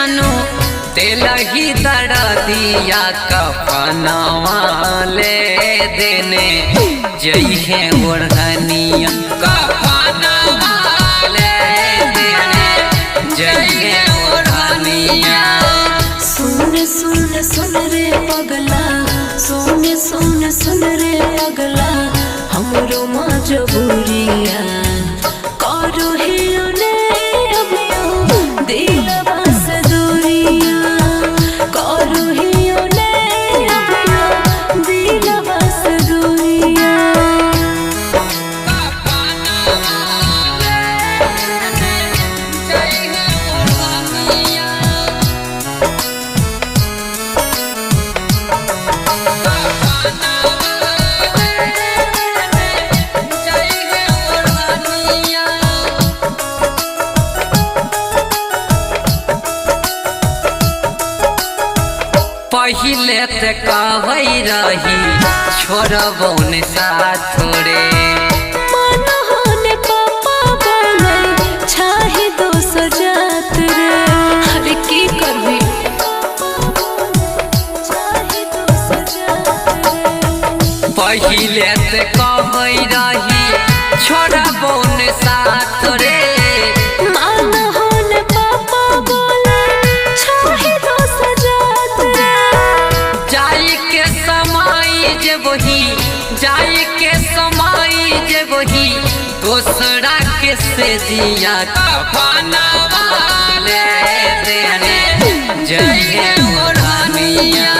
जानू तेल ही दर दिया कफनवा ले देने जई है ओढ़निया कफनवा ले देने जई है ओढ़निया। सुन सुन सुन रे पगला सुन सुन सुन रे पगला हमरो मजबूरिया करो हियो ने अबियो दिलवा से दूरिया करो हियो ने अबियो दिलवा से दूरिया। पहिले ते कहै रही छोड़बौ ने साथ रे मन होने पापा बोले चाहे दोसर जात रे अरे की करबी चाहे दोसर जात रे। पहिले ते कहै रही छोड़बौ ने साथ रे मन होने पापा बोले चाहे दोसर जात रे। जाई के समय जे वही जाई के समय जे वही दूसरा के से दिया कफनवा ले देने जई है ओढ़निया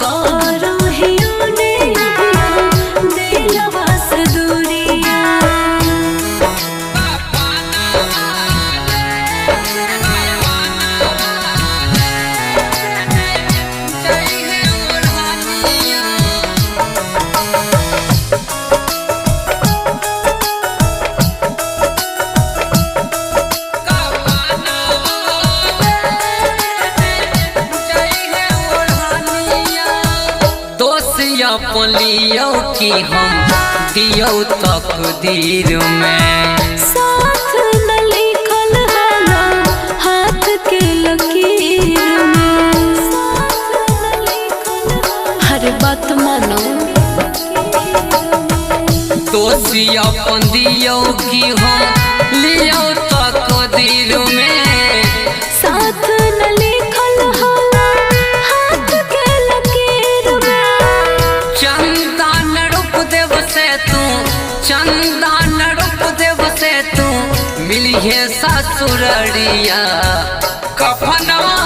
करो हियो ने अबियो दिलवा से दूरिया। अपन लियो कि हम दियो तकदीर में साथ न लिखल हलो हाथ के लकीर में साथ न लिखल हर बात मानो दोषी अपन दियो कि हम लियो तकदीर में साथ न लिखल हलो हाथ के लकीर में। चंदन रूप देव से तू चंदन रूप देव से तू मिलिए ससुररिया कफनवा